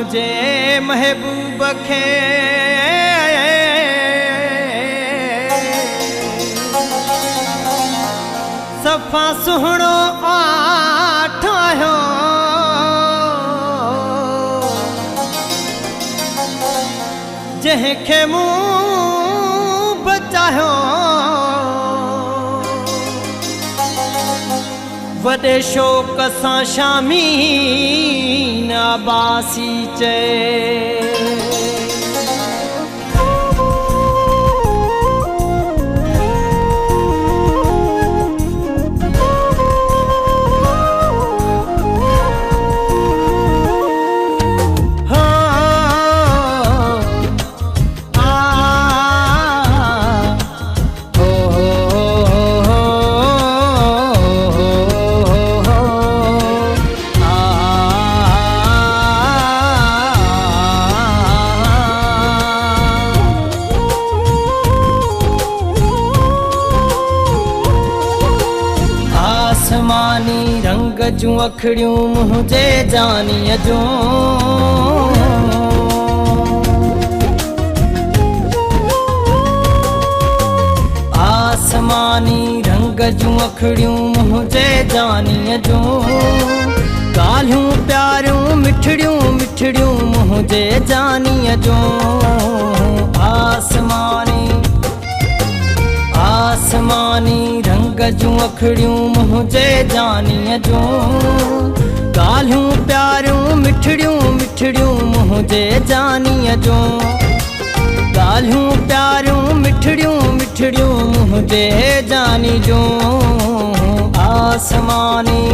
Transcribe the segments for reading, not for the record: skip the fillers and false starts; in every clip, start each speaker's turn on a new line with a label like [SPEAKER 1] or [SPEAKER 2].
[SPEAKER 1] मुझे महबूब खे सफ़ा सुहणो ठाहियो जंहिंखे मूं बचायो वॾे शौक़ सां शामीन अब्बासी चए आसमानी रंग जूं अखड़ियूं मुझे जानीअ जूं आसमानी रंग जूं अखड़ियूं मुझे जानीअ जूं ॻाल्हियूं प्यारियूं मिठड़ियूं मिठड़ियूं मुझे जानीअ जूं आसमानी रंग जूं अखड़ियूं मुझे जानीअ जूं ॻाल्हियूं प्यारियूं मिठड़ियूं मिठड़ियूं मुझे जानीअ जूं ॻाल्हियूं प्यारियूं मिठड़ियूं मिठड़ियूं मुझे जानी जूं आसमानी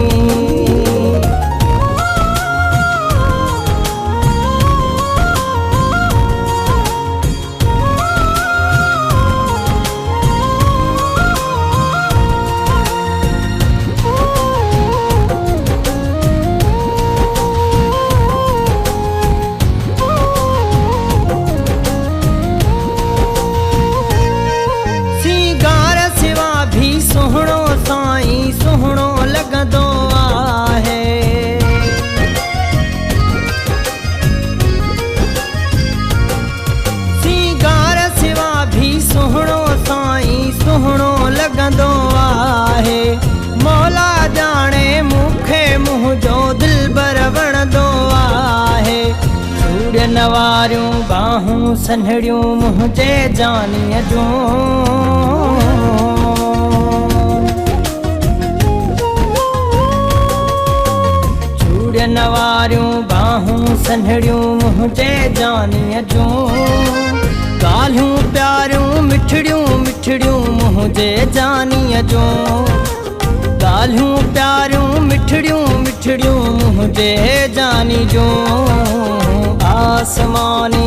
[SPEAKER 1] सुहणो साईं सुहणो लगंदो आहे सिंगार सिवा भी सुहणो साईं सुहणो लगंदो आहे मौला जाने मूंखे मुंहिंजो दिलबर वणंदो आहे चूड़ियन वारियूं बाहूं सन्हड़ियूं मुझे जानीअ जूं चूड़ियन वारियूं बाहूं सन्हड़ियूं मुझे जानीअ जूं ॻाल्हियूं प्यारियूं मिठड़ियूं मिठड़ियूं मुझे जानीअ जूं ॻाल्हियूं प्यारियूं मिठड़ियूं मिठड़ियूं मुझे जानी जूं आसमानी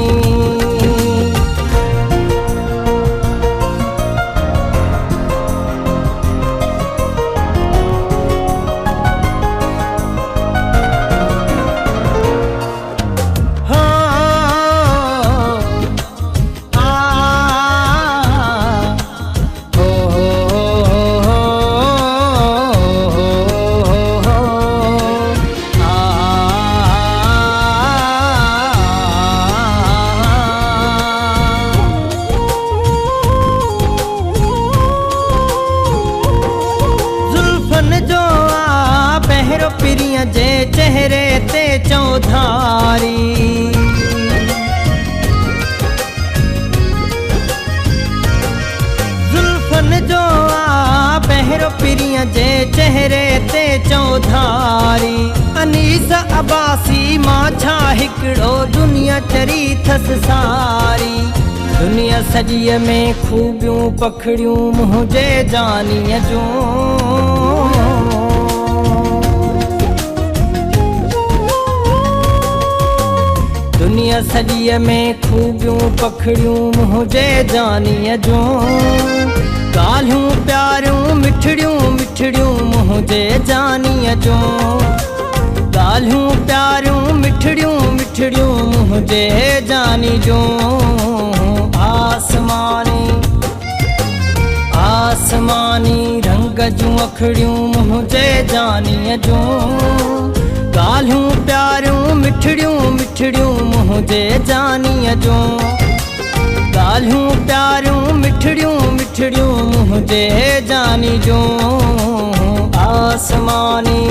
[SPEAKER 1] पिरिया जे चेहरे ते चौधारी जुल्फन जो पहिरो पिरिया जे चेहरे ते चौधारी अनीस अब्बासी मां छा हिकिड़ो दुनिया चरी थस सारी दुनिया सॼीअ में खूबियूं पखड़ियूं मुझे जानीअ जूं दुनिया सॼीअ में खूबियूं पखड़ियूं मुझे जानीअ जूं ॻाल्हियूं प्यारियूं मिठड़ियूं मिठड़ियूं मुझे जानीअ जूं ॻाल्हियूं प्यारियूं मिठड़ियूं मिठड़ियूं मुझे जानी जूं आसमानी आसमानी रंग जूं अखड़ियूं मुझे जानीअ जूं ॻाल्हियूं प्यारियूं मिठड़ियूं मिठड़ियूं मुझे जानी जो गाल्हियूं प्यारियूं मिठड़ियूं मिठड़ियूं मुझे जानी जो आसमानी